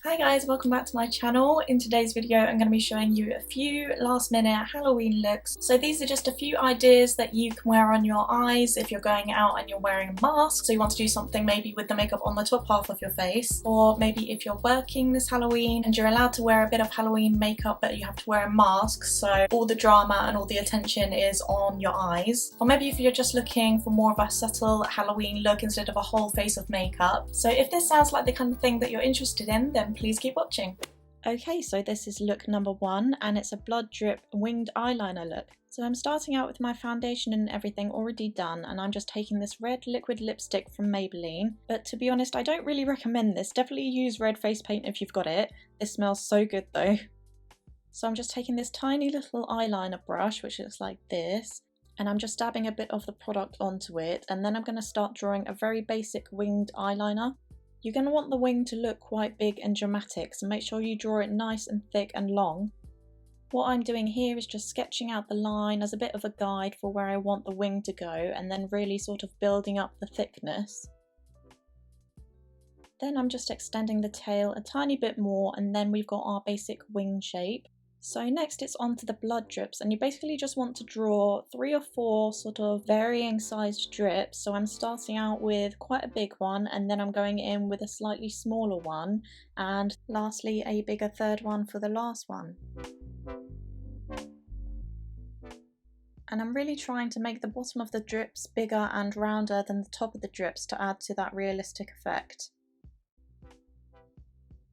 Hi guys, welcome back to my channel. In today's video I'm going to be showing you a few last minute Halloween looks. So these are just a few ideas that you can wear on your eyes if you're going out and you're wearing a mask. So you want to do something maybe with the makeup on the top half of your face, or maybe if you're working this Halloween and you're allowed to wear a bit of Halloween makeup but you have to wear a mask, so all the drama and all the attention is on your eyes. Or maybe if you're just looking for more of a subtle Halloween look instead of a whole face of makeup. So if this sounds like the kind of thing that you're interested in, then please keep watching. Okay, so this is look number one, and it's a blood drip winged eyeliner look. So I'm starting out with my foundation and everything already done, and I'm just taking this red liquid lipstick from Maybelline. But to be honest, I don't really recommend this. Definitely use red face paint if you've got it. This smells so good though. So I'm just taking this tiny little eyeliner brush, which looks like this, and I'm just dabbing a bit of the product onto it, and then I'm going to start drawing a very basic winged eyeliner. You're going to want the wing to look quite big and dramatic, so make sure you draw it nice and thick and long. What I'm doing here is just sketching out the line as a bit of a guide for where I want the wing to go, and then really sort of building up the thickness. Then I'm just extending the tail a tiny bit more, and then we've got our basic wing shape. So next it's on to the blood drips, and you basically just want to draw 3 or 4 sort of varying sized drips. So I'm starting out with quite a big one, and then I'm going in with a slightly smaller one, and lastly a bigger third one for the last one. And I'm really trying to make the bottom of the drips bigger and rounder than the top of the drips to add to that realistic effect.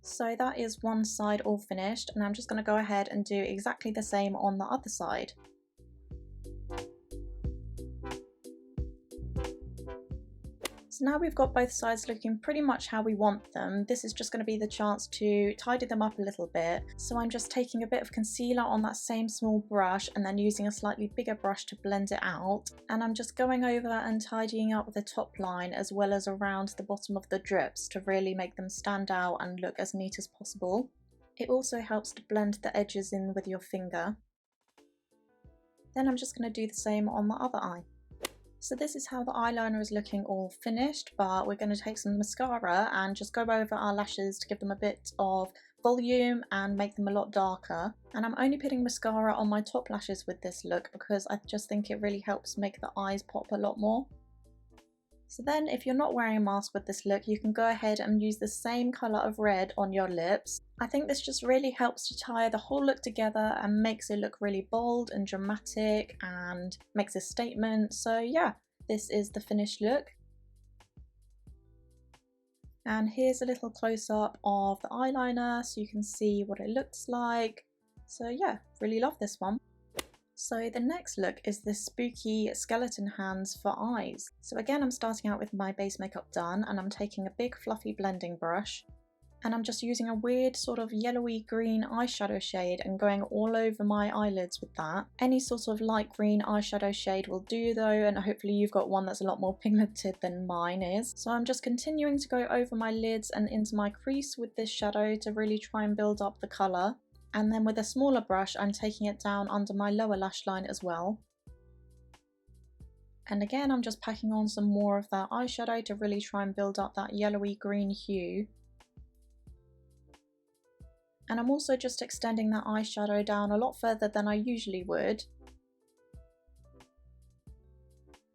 So that is one side all finished, and I'm just going to go ahead and do exactly the same on the other side. So now we've got both sides looking pretty much how we want them. This is just going to be the chance to tidy them up a little bit. So I'm just taking a bit of concealer on that same small brush and then using a slightly bigger brush to blend it out. And I'm just going over and tidying up the top line as well as around the bottom of the drips to really make them stand out and look as neat as possible. It also helps to blend the edges in with your finger. Then I'm just going to do the same on the other eye. So this is how the eyeliner is looking all finished, but we're going to take some mascara and just go over our lashes to give them a bit of volume and make them a lot darker. And I'm only putting mascara on my top lashes with this look because I just think it really helps make the eyes pop a lot more. So then if you're not wearing a mask with this look, you can go ahead and use the same colour of red on your lips. I think this just really helps to tie the whole look together and makes it look really bold and dramatic and makes a statement. So yeah, this is the finished look. And here's a little close-up of the eyeliner so you can see what it looks like. So yeah, really love this one. So the next look is this spooky skeleton hands for eyes. So again, I'm starting out with my base makeup done, and I'm taking a big fluffy blending brush, and I'm just using a weird sort of yellowy green eyeshadow shade and going all over my eyelids with that. Any sort of light green eyeshadow shade will do though, and hopefully you've got one that's a lot more pigmented than mine is. So I'm just continuing to go over my lids and into my crease with this shadow to really try and build up the colour. And then with a smaller brush, I'm taking it down under my lower lash line as well. And again, I'm just packing on some more of that eyeshadow to really try and build up that yellowy green hue. And I'm also just extending that eyeshadow down a lot further than I usually would.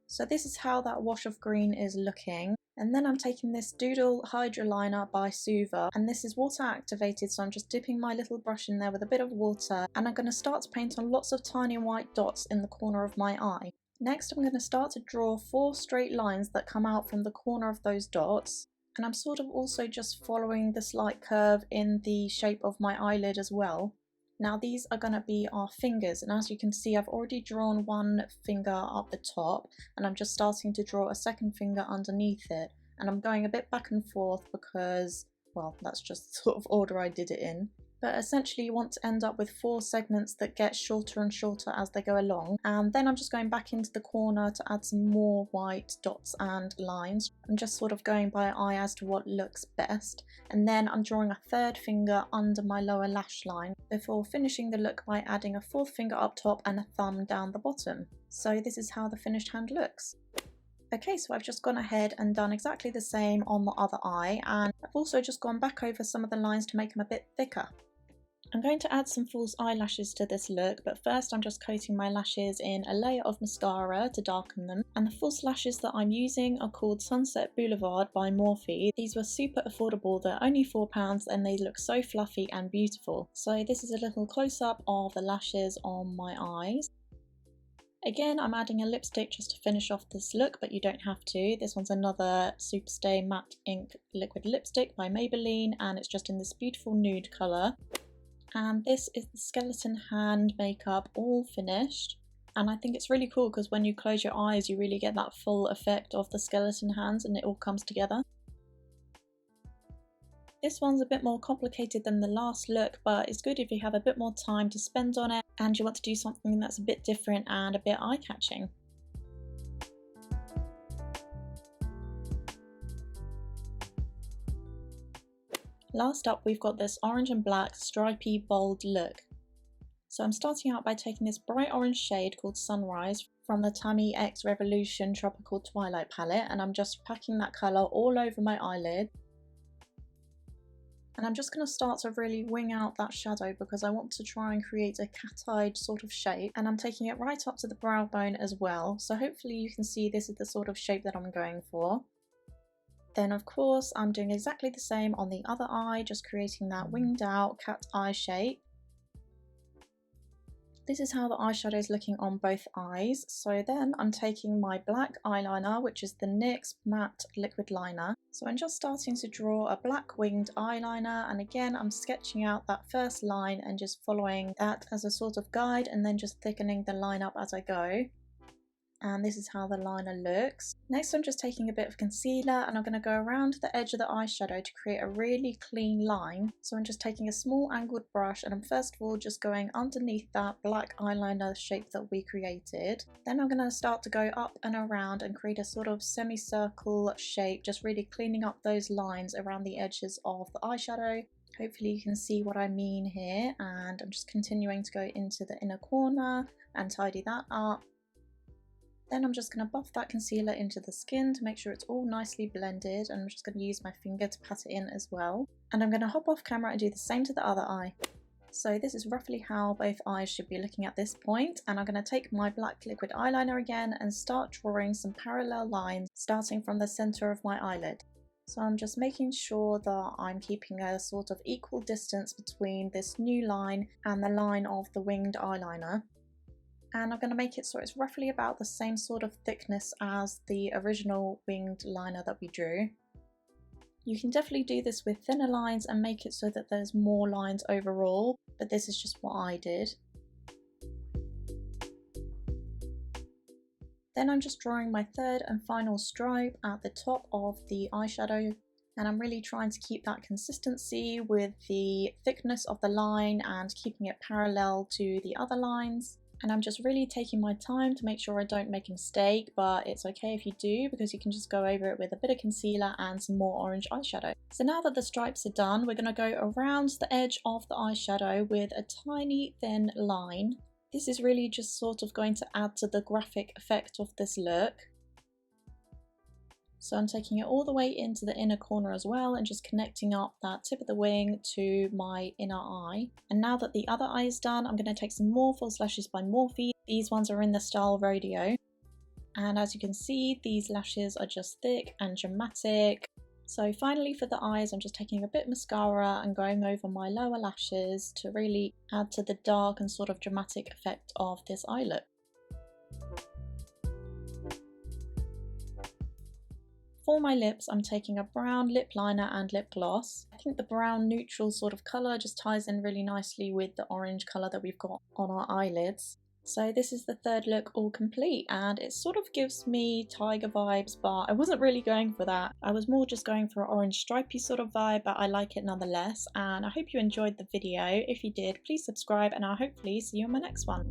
So this is how that wash of green is looking. And then I'm taking this Doodle Hydra liner by Suva, and this is water activated, so I'm just dipping my little brush in there with a bit of water, and I'm going to start to paint on lots of tiny white dots in the corner of my eye. Next I'm going to start to draw 4 straight lines that come out from the corner of those dots, and I'm sort of also just following the slight curve in the shape of my eyelid as well. Now these are going to be our fingers, and as you can see I've already drawn one finger up the top, and I'm just starting to draw a second finger underneath it, and I'm going a bit back and forth because, well, that's just the sort of order I did it in. But essentially you want to end up with 4 segments that get shorter and shorter as they go along, and then I'm just going back into the corner to add some more white dots and lines. I'm just sort of going by eye as to what looks best, and then I'm drawing a third finger under my lower lash line before finishing the look by adding a 4th finger up top and a thumb down the bottom. So this is how the finished hand looks. Okay, so I've just gone ahead and done exactly the same on the other eye, and I've also just gone back over some of the lines to make them a bit thicker. I'm going to add some false eyelashes to this look, but first I'm just coating my lashes in a layer of mascara to darken them. And the false lashes that I'm using are called Sunset Blvd by Morphe. These were super affordable, they're only £4 and they look so fluffy and beautiful. So this is a little close-up of the lashes on my eyes. Again, I'm adding a lipstick just to finish off this look, but you don't have to. This one's another Superstay Matte Ink Liquid Lipstick by Maybelline, and it's just in this beautiful nude colour. And this is the skeleton hand makeup all finished. And I think it's really cool because when you close your eyes, you really get that full effect of the skeleton hands and it all comes together. This one's a bit more complicated than the last look, but it's good if you have a bit more time to spend on it and you want to do something that's a bit different and a bit eye-catching. Last up, we've got this orange and black stripy bold look. So I'm starting out by taking this bright orange shade called Sunrise from the Tammi X Revolution Tropical Twilight palette, and I'm just packing that colour all over my eyelid. And I'm just going to start to really wing out that shadow because I want to try and create a cat-eyed sort of shape, and I'm taking it right up to the brow bone as well, so hopefully you can see this is the sort of shape that I'm going for. Then of course I'm doing exactly the same on the other eye, just creating that winged out cat eye shape. This is how the eyeshadow is looking on both eyes. So then I'm taking my black eyeliner, which is the NYX Matte Liquid Liner. So I'm just starting to draw a black winged eyeliner, and again I'm sketching out that first line and just following that as a sort of guide and then just thickening the line up as I go. And this is how the liner looks. Next I'm just taking a bit of concealer and I'm going to go around the edge of the eyeshadow to create a really clean line. So I'm just taking a small angled brush and I'm first of all just going underneath that black eyeliner shape that we created. Then I'm going to start to go up and around and create a sort of semicircle shape, just really cleaning up those lines around the edges of the eyeshadow. Hopefully you can see what I mean here, and I'm just continuing to go into the inner corner and tidy that up. Then I'm just going to buff that concealer into the skin to make sure it's all nicely blended, and I'm just going to use my finger to pat it in as well. And I'm going to hop off camera and do the same to the other eye. So this is roughly how both eyes should be looking at this point, and I'm going to take my black liquid eyeliner again and start drawing some parallel lines starting from the centre of my eyelid. So I'm just making sure that I'm keeping a sort of equal distance between this new line and the line of the winged eyeliner. And I'm going to make it so it's roughly about the same sort of thickness as the original winged liner that we drew. You can definitely do this with thinner lines and make it so that there's more lines overall, but this is just what I did. Then I'm just drawing my third and final stripe at the top of the eyeshadow, and I'm really trying to keep that consistency with the thickness of the line and keeping it parallel to the other lines. And I'm just really taking my time to make sure I don't make a mistake, but it's okay if you do because you can just go over it with a bit of concealer and some more orange eyeshadow. So now that the stripes are done, we're going to go around the edge of the eyeshadow with a tiny thin line. This is really just sort of going to add to the graphic effect of this look. So I'm taking it all the way into the inner corner as well and just connecting up that tip of the wing to my inner eye. And now that the other eye is done, I'm going to take some more false lashes by Morphe. These ones are in the style Rodeo. And as you can see, these lashes are just thick and dramatic. So finally for the eyes, I'm just taking a bit of mascara and going over my lower lashes to really add to the dark and sort of dramatic effect of this eye look. For my lips, I'm taking a brown lip liner and lip gloss. I think the brown neutral sort of colour just ties in really nicely with the orange colour that we've got on our eyelids. So this is the third look all complete, and it sort of gives me tiger vibes, but I wasn't really going for that. I was more just going for an orange stripy sort of vibe, but I like it nonetheless, and I hope you enjoyed the video. If you did, please subscribe and I'll hopefully see you in my next one.